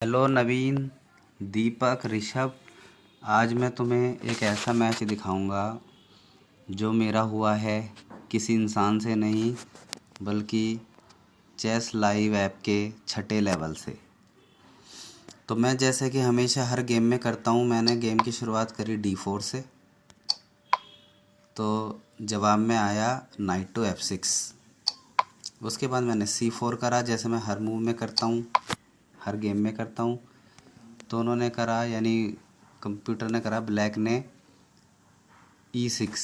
Hello नवीन, दीपक, ऋषभ। आज मैं तुम्हें एक ऐसा मैच दिखाऊंगा जो मेरा हुआ है किसी इंसान से नहीं, बल्कि चेस लाइव ऐप के छठे लेवल से। तो मैं जैसे कि हमेशा हर गेम में करता हूँ, मैंने गेम की शुरुआत करी D4 से। तो जवाब में आया नाइट टू F6। उसके बाद मैंने C4 करा, जैसे मैं हर मूव में करता हूँ, हर गेम में करता हूँ। तो उन्होंने करा, यानी कंप्यूटर ने करा, ब्लैक ने E6।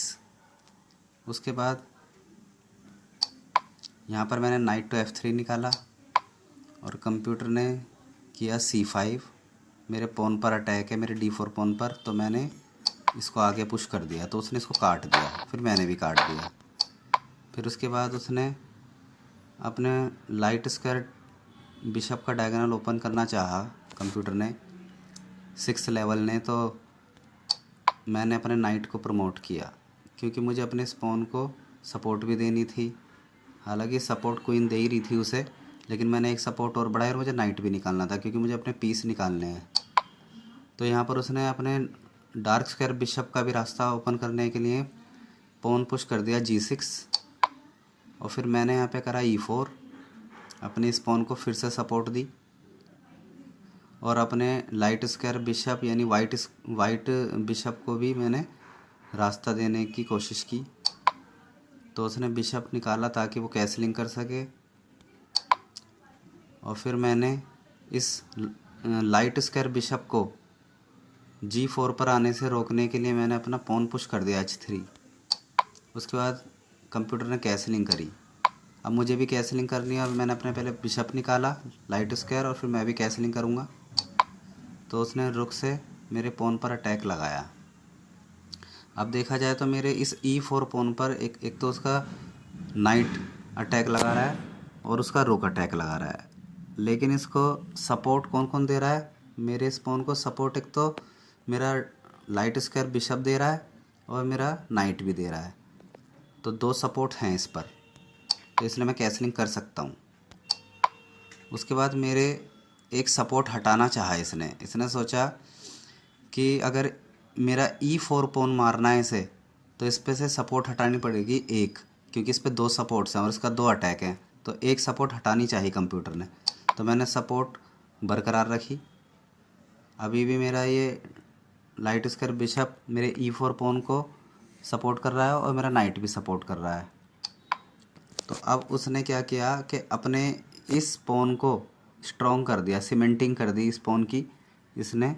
उसके बाद यहाँ पर मैंने नाइट टू F3 निकाला और कंप्यूटर ने किया C5। मेरे पॉन पर अटैक है, मेरे D4 पॉन पर, तो मैंने इसको आगे पुश कर दिया, तो उसने इसको काट दिया, फिर मैंने भी काट दिया। फिर उसके बाद उसने अपने लाइट स्क्वायर बिशप का डायगोनल ओपन करना चाहा कंप्यूटर ने, 6th लेवल ने। तो मैंने अपने नाइट को प्रमोट किया, क्योंकि मुझे अपने स्पॉन को सपोर्ट भी देनी थी। हालांकि सपोर्ट क्वीन दे ही रही थी उसे, लेकिन मैंने एक सपोर्ट और बढ़ाया और मुझे नाइट भी निकालना था, क्योंकि मुझे अपने पीस निकालने हैं। तो यहाँ पर उसने अपने डार्क स्क्वायर बिशप का भी रास्ता ओपन करने के लिए पॉन पुश कर दिया G6। और फिर मैंने यहाँ पे करा E4, अपनी स्पॉन को फिर से सपोर्ट दी और अपने लाइट स्क्वायर बिशप यानी वाइट बिशप को भी मैंने रास्ता देने की कोशिश की। तो उसने बिशप निकाला ताकि वो कैसलिंग कर सके। और फिर मैंने इस लाइट स्क्वायर बिशप को G4 पर आने से रोकने के लिए मैंने अपना पॉन पुश कर दिया H3। उसके बाद कंप्यूटर ने कैसलिंग करी। अब मुझे भी कैसलिंग करनी है और मैंने अपने पहले बिशप निकाला लाइट स्क्वायर, और फिर मैं भी कैसलिंग करूँगा। तो उसने रुक से मेरे पॉन पर अटैक लगाया। अब देखा जाए तो मेरे इस E4 पॉन पर एक तो उसका नाइट अटैक लगा रहा है और उसका रुक अटैक लगा रहा है, लेकिन इसको सपोर्ट कौन कौन दे रहा है? मेरे इस पॉन को सपोर्ट एक तो मेरा लाइट स्क्वायर बिशप दे रहा है और मेरा नाइट भी दे रहा है। तो 2 सपोर्ट हैं इस पर, तो इसलिए मैं कैसलिंग कर सकता हूँ। उसके बाद मेरे एक सपोर्ट हटाना चाहा इसने सोचा कि अगर मेरा E4 पॉन मारना है इसे, तो इस पे से सपोर्ट हटानी पड़ेगी एक, क्योंकि इस पे 2 सपोर्ट्स हैं और इसका 2 अटैक हैं, तो एक सपोर्ट हटानी चाहिए कंप्यूटर ने। तो मैंने सपोर्ट बरकरार रखी। अभी भी मेरा ये लाइट स्क्वायर बिशप मेरे E4 पॉन को सपोर्ट कर रहा है और मेरा नाइट भी सपोर्ट कर रहा है। तो अब उसने क्या किया कि अपने इस पॉन को स्ट्रॉन्ग कर दिया, सीमेंटिंग कर दी इस पॉन की। इसने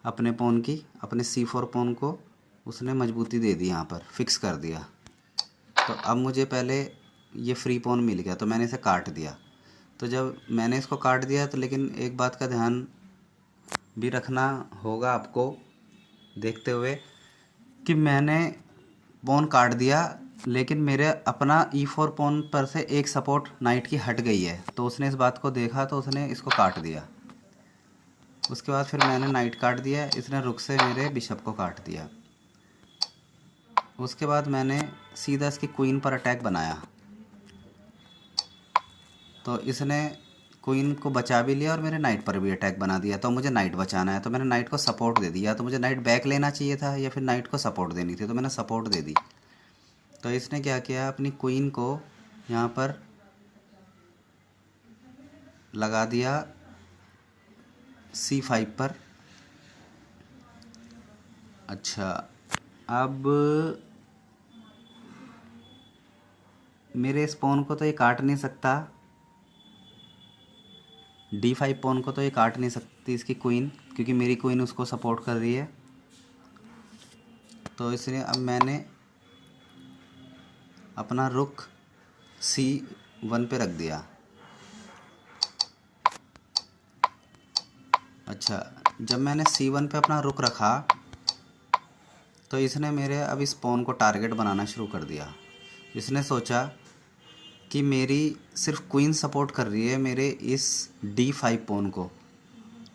अपने पॉन की, अपने C4 पॉन को उसने मजबूती दे दी, यहाँ पर फिक्स कर दिया। तो अब मुझे पहले ये फ्री पॉन मिल गया, तो मैंने इसे काट दिया। तो जब मैंने इसको काट दिया, तो लेकिन एक बात का ध्यान भी रखना होगा आपको देखते हुए कि मैंने पॉन काट दिया, लेकिन मेरे अपना E4 पॉन पर से एक सपोर्ट नाइट की हट गई है। तो उसने इस बात को देखा, तो उसने इसको काट दिया। उसके बाद फिर मैंने नाइट काट दिया, इसने रुक से मेरे बिशप को काट दिया। उसके बाद मैंने सीधा इसकी क्वीन पर अटैक बनाया, तो इसने क्वीन को बचा भी लिया और मेरे नाइट पर भी अटैक बना दिया। तो मुझे नाइट बचाना है, तो मैंने नाइट को सपोर्ट दे दिया। तो मुझे नाइट बैक लेना चाहिए था या फिर नाइट को सपोर्ट देनी थी, तो मैंने सपोर्ट दे दी। तो इसने क्या किया, अपनी क्वीन को यहाँ पर लगा दिया C5 पर। अच्छा, अब मेरे इस पॉन को तो ये काट नहीं सकता, D5 पॉन को तो ये काट नहीं सकती इसकी क्वीन, क्योंकि मेरी क्वीन उसको सपोर्ट कर रही है। तो इसलिए अब मैंने अपना रुख C1 पे रख दिया। अच्छा, जब मैंने C1 पे अपना रुख रखा, तो इसने मेरे अब इस पॉन को टारगेट बनाना शुरू कर दिया। इसने सोचा कि मेरी सिर्फ क्वीन सपोर्ट कर रही है मेरे इस D5 पॉन को,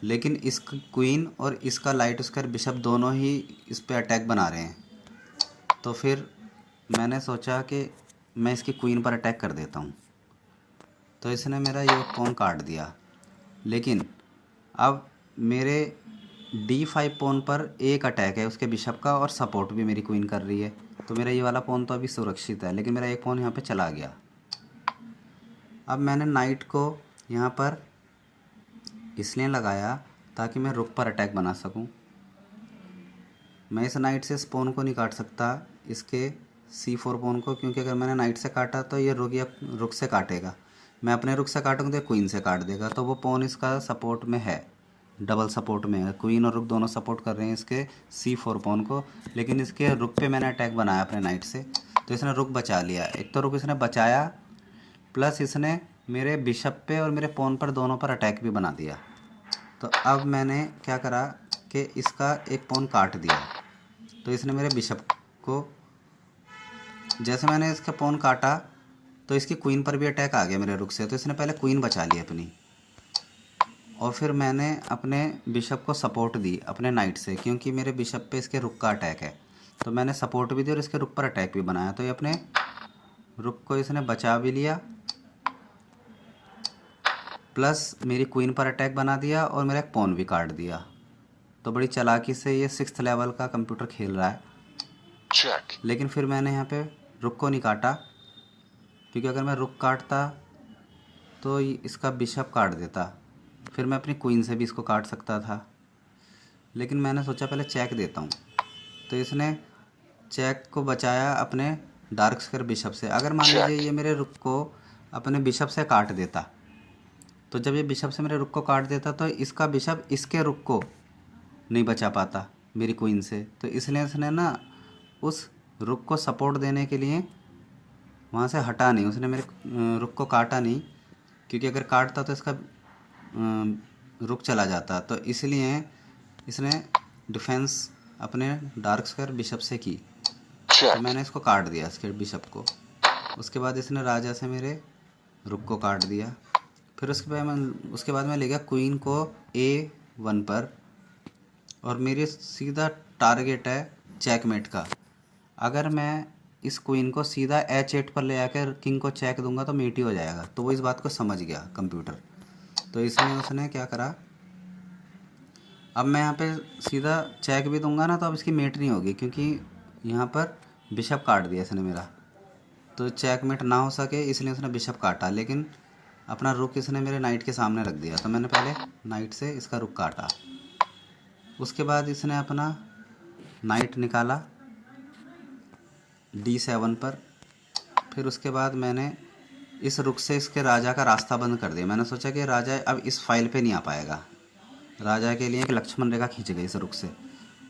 लेकिन इसकी क्वीन और इसका लाइट स्क्वायर बिशप दोनों ही इस पे अटैक बना रहे हैं। तो फिर मैंने सोचा कि मैं इसकी क्वीन पर अटैक कर देता हूँ। तो इसने मेरा ये पॉन काट दिया, लेकिन अब मेरे D5 पॉन पर एक अटैक है उसके बिशप का और सपोर्ट भी मेरी क्वीन कर रही है, तो मेरा ये वाला पॉन तो अभी सुरक्षित है, लेकिन मेरा एक पॉन यहाँ पे चला गया। अब मैंने नाइट को यहाँ पर इसलिए लगाया ताकि मैं रुक पर अटैक बना सकूं। मैं इस नाइट से इस पॉन को नहीं काट सकता, इसके C4 पॉन को, क्योंकि अगर मैंने नाइट से काटा तो ये रुक या रुक से काटेगा। मैं अपने रुक से काटूंगा तो क्वीन से काट देगा, तो वो पॉन इसका सपोर्ट में है, डबल सपोर्ट में है। क्वीन और रुक दोनों सपोर्ट कर रहे हैं इसके C4 पॉन को, लेकिन इसके रुक पे मैंने अटैक बनाया अपने नाइट से, तो इसने रुक बचा लिया। एक तो रुक इसने बचाया, प्लस इसने मेरे बिशप पे और मेरे पॉन पर दोनों पर अटैक भी बना दिया। तो अब मैंने क्या करा कि इसका एक पॉन काट दिया, तो इसने मेरे बिशप को, जैसे मैंने इसका पॉन काटा तो इसकी क्वीन पर भी अटैक आ गया मेरे रुक से, तो इसने पहले क्वीन बचा ली अपनी, और फिर मैंने अपने बिशप को सपोर्ट दी अपने नाइट से, क्योंकि मेरे बिशप पे इसके रुक का अटैक है, तो मैंने सपोर्ट भी दी और इसके रुक पर अटैक भी बनाया। तो ये अपने रुक को इसने बचा भी लिया, प्लस मेरी क्वीन पर अटैक बना दिया और मेरा एक पॉन भी काट दिया। तो बड़ी चालाकी से ये 6th लेवल का कंप्यूटर खेल रहा है। चेक। लेकिन फिर मैंने यहाँ पे रुक को नहीं काटा, क्योंकि अगर मैं रुक काटता तो इसका बिशप काट देता, फिर मैं अपनी क्वीन से भी इसको काट सकता था, लेकिन मैंने सोचा पहले चेक देता हूँ। तो इसने चेक को बचाया अपने डार्क स्क्वायर बिशप से। अगर मान लीजिए ये मेरे रुक को अपने बिशप से काट देता, तो जब ये बिशप से मेरे रुक को काट देता तो इसका बिशप इसके रुक को नहीं बचा पाता मेरी क्वीन से, तो इसलिए इसने ना उस रुक को सपोर्ट देने के लिए वहाँ से हटा नहीं, उसने मेरे रुक को काटा नहीं, क्योंकि अगर काटता तो इसका रुक चला जाता। तो इसलिए इसने डिफेंस अपने डार्क स्क्वायर बिशप से की, तो मैंने इसको काट दिया इसके बिशप को। उसके बाद इसने राजा से मेरे रुक को काट दिया। फिर उसके बाद मैं ले गया क्वीन को A1 पर, और मेरी सीधा टारगेट है चेकमेट का। अगर मैं इस क्वीन को सीधा H8 पर ले आकर किंग को चेक दूंगा तो मेट ही हो जाएगा, तो वो इस बात को समझ गया कंप्यूटर, तो इसलिए उसने क्या करा, अब मैं यहाँ पे सीधा चेक भी दूंगा ना तो अब इसकी मेट नहीं होगी, क्योंकि यहाँ पर बिशप काट दिया इसने मेरा, तो चेकमेट ना हो सके इसलिए उसने बिशप काटा, लेकिन अपना रुक इसने मेरे नाइट के सामने रख दिया, तो मैंने पहले नाइट से इसका रुक काटा। उसके बाद इसने अपना नाइट निकाला D7 पर। फिर उसके बाद मैंने इस रुक से इसके राजा का रास्ता बंद कर दिया। मैंने सोचा कि राजा अब इस फाइल पे नहीं आ पाएगा, राजा के लिए एक लक्ष्मण रेखा खींच गई इस रुक से,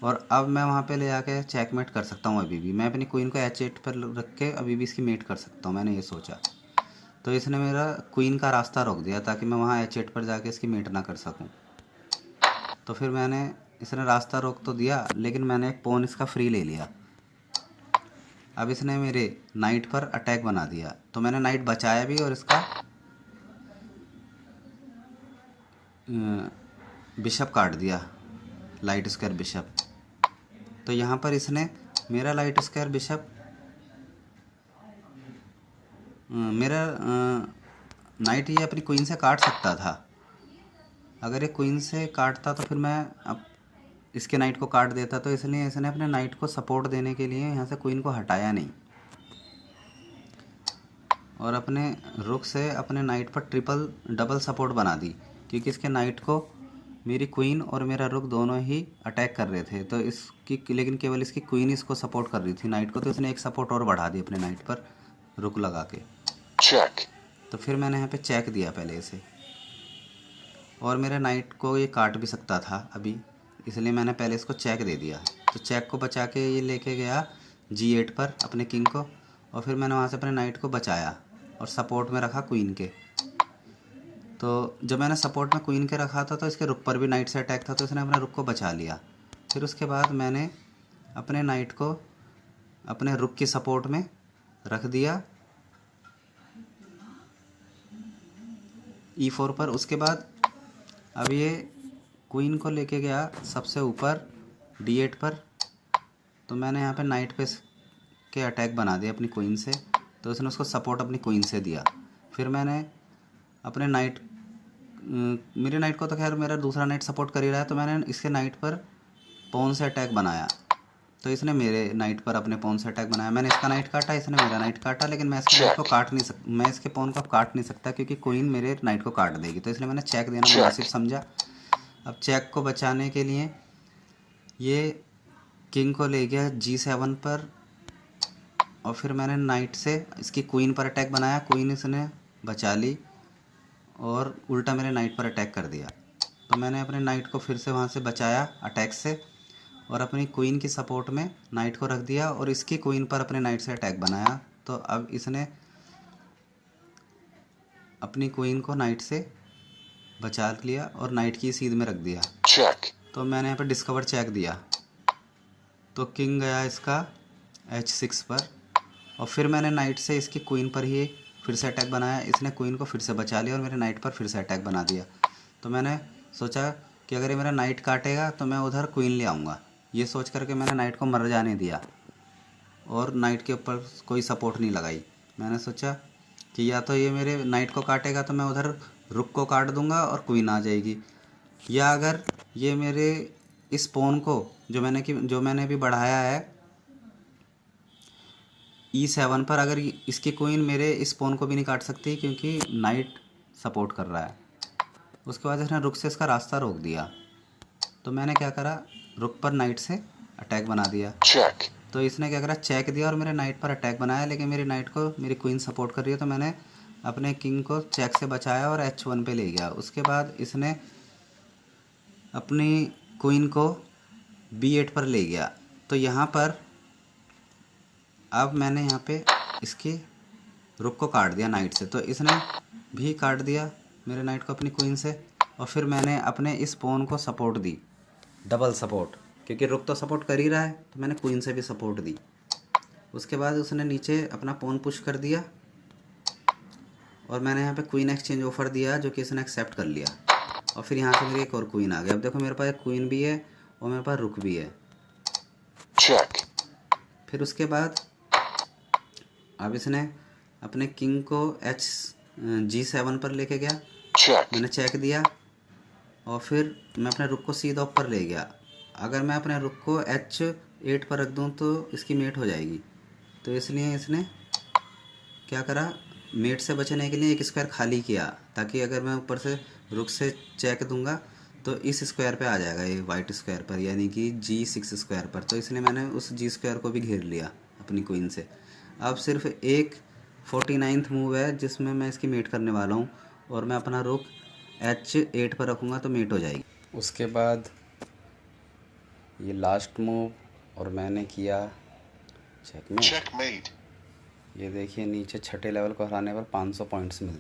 और अब मैं वहाँ पे ले आके चेकमेट कर सकता हूँ। अभी भी मैं अपनी क्वीन को H8 पर रख के अभी भी इसकी मेट कर सकता हूँ, मैंने ये सोचा। तो इसने मेरा क्वीन का रास्ता रोक दिया ताकि मैं वहाँ H8 पर जाके इसकी मेट ना कर सकूँ। तो फिर इसने रास्ता रोक तो दिया, लेकिन मैंने एक पॉन इसका फ्री ले लिया। अब इसने मेरे नाइट पर अटैक बना दिया, तो मैंने नाइट बचाया भी और इसका बिशप काट दिया, लाइट स्क्वायर बिशप। तो यहाँ पर इसने मेरा लाइट स्क्वायर बिशप मेरा नाइट ये अपनी क्वीन से काट सकता था। अगर ये क्वीन से काटता तो फिर मैं अब इसके नाइट को काट देता, तो इसलिए इसने अपने नाइट को सपोर्ट देने के लिए यहाँ से क्वीन को हटाया नहीं, और अपने रुक से अपने नाइट पर डबल सपोर्ट बना दी, क्योंकि इसके नाइट को मेरी क्वीन और मेरा रुक दोनों ही अटैक कर रहे थे, तो लेकिन केवल इसकी क्वीन इसको सपोर्ट कर रही थी नाइट को, तो इसने एक सपोर्ट और बढ़ा दी अपने नाइट पर रुक लगा के। चेक। तो फिर मैंने यहाँ पे चेक दिया पहले इसे, और मेरे नाइट को ये काट भी सकता था अभी, इसलिए मैंने पहले इसको चेक दे दिया। तो चेक को बचा के ये लेके गया G8 पर अपने किंग को, और फिर मैंने वहाँ से अपने नाइट को बचाया और सपोर्ट में रखा क्वीन के। तो जब मैंने सपोर्ट में क्वीन के रखा था तो इसके रुक पर भी नाइट से अटैक था, तो इसने अपने रुक को बचा लिया। फिर उसके बाद मैंने अपने नाइट को अपने रुक की सपोर्ट में रख दिया E4 पर। उसके बाद अब ये क्वीन को लेके गया सबसे ऊपर D8 पर, तो मैंने यहाँ पे नाइट पे के अटैक बना दिया अपनी क्वीन से, तो उसने उसको सपोर्ट अपनी क्वीन से दिया। फिर मैंने अपने नाइट मेरी नाइट को तो खैर मेरा दूसरा नाइट सपोर्ट कर ही रहा है, तो मैंने इसके नाइट पर पॉन से अटैक बनाया। तो इसने मेरे नाइट पर अपने पॉन से अटैक बनाया। मैंने इसका नाइट काटा, इसने मेरा नाइट काटा, लेकिन मैं इसके नाइट को काट नहीं सकता, मैं इसके पॉन को काट नहीं सकता क्योंकि क्वीन मेरे नाइट को काट देगी। तो इसलिए मैंने चेक देना मुनासिब समझा। अब चेक को बचाने के लिए ये किंग को ले गया G7 पर, और फिर मैंने नाइट से इसकी क्वीन पर अटैक बनाया। क्वीन इसने बचा ली और उल्टा मेरे नाइट पर अटैक कर दिया। तो मैंने अपने नाइट को फिर से वहाँ से बचाया अटैक से, और अपनी क्वीन की सपोर्ट में नाइट को रख दिया और इसकी क्वीन पर अपने नाइट से अटैक बनाया। तो अब इसने अपनी क्वीन को नाइट से बचा लिया और नाइट की सीध में रख दिया। चेक। तो मैंने यहाँ पर डिस्कवर चेक दिया, तो किंग गया इसका H6 पर, और फिर मैंने नाइट से इसकी क्वीन पर ही फिर से अटैक बनाया। इसने क्वीन को फिर से बचा लिया और मेरे नाइट पर फिर से अटैक बना दिया। तो मैंने सोचा कि अगर ये मेरा नाइट काटेगा तो मैं उधर क्वीन ले आऊँगा। ये सोच करके मैंने नाइट को मर जाने दिया और नाइट के ऊपर कोई सपोर्ट नहीं लगाई। मैंने सोचा कि या तो ये मेरे नाइट को काटेगा तो मैं उधर रुक को काट दूंगा और क्वीन आ जाएगी, या अगर ये मेरे इस पॉन को जो मैंने अभी बढ़ाया है E7 पर, अगर इसकी क्वीन मेरे इस पॉन को भी नहीं काट सकती क्योंकि नाइट सपोर्ट कर रहा है। उसके बाद इसने रुक से इसका रास्ता रोक दिया। तो मैंने क्या करा, रुक पर नाइट से अटैक बना दिया। चेक। तो इसने क्या करा, चेक दिया और मेरे नाइट पर अटैक बनाया, लेकिन मेरी नाइट को मेरी क्वीन सपोर्ट कर रही है। तो मैंने अपने किंग को चेक से बचाया और H1 पे ले गया। उसके बाद इसने अपनी क्वीन को B8 पर ले गया। तो यहाँ पर अब मैंने यहाँ पे इसके रुक को काट दिया नाइट से, तो इसने भी काट दिया मेरे नाइट को अपनी क्वीन से। और फिर मैंने अपने इस पॉन को सपोर्ट दी, डबल सपोर्ट, क्योंकि रुक तो सपोर्ट कर ही रहा है, तो मैंने क्वीन से भी सपोर्ट दी। उसके बाद उसने नीचे अपना पॉन पुश कर दिया और मैंने यहाँ पे क्वीन एक्सचेंज ऑफर दिया जो कि इसने एक्सेप्ट कर लिया। और फिर यहाँ से मेरी एक और क्वीन आ गई। अब देखो मेरे पास एक क्वीन भी है और मेरे पास रुक भी है। चेक। फिर उसके बाद अब इसने अपने किंग को G7 पर लेके गया। चेक। मैंने चेक दिया और फिर मैं अपने रुक को सीधा ऊपर ले गया। अगर मैं अपने रुक को H8 पर रख दूं तो इसकी मेट हो जाएगी, तो इसलिए इसने क्या करा, मेट से बचने के लिए एक स्क्वायर खाली किया, ताकि अगर मैं ऊपर से रुक से चेक दूंगा तो इस स्क्वायर पे आ जाएगा, ये वाइट स्क्वायर पर, यानी कि G6 स्क्वायर पर। तो इसलिए मैंने उस G स्क्वायर को भी घेर लिया अपनी क्वीन से। अब सिर्फ एक 49th मूव है जिसमें मैं इसकी मेट करने वाला हूँ, और मैं अपना रुक H8 पर रखूँगा तो मेट हो जाएगी। उसके बाद ये लास्ट मूव और मैंने किया चेकमेट। ये देखिए नीचे छठे लेवल को हराने पर 500 पॉइंट्स मिलते हैं।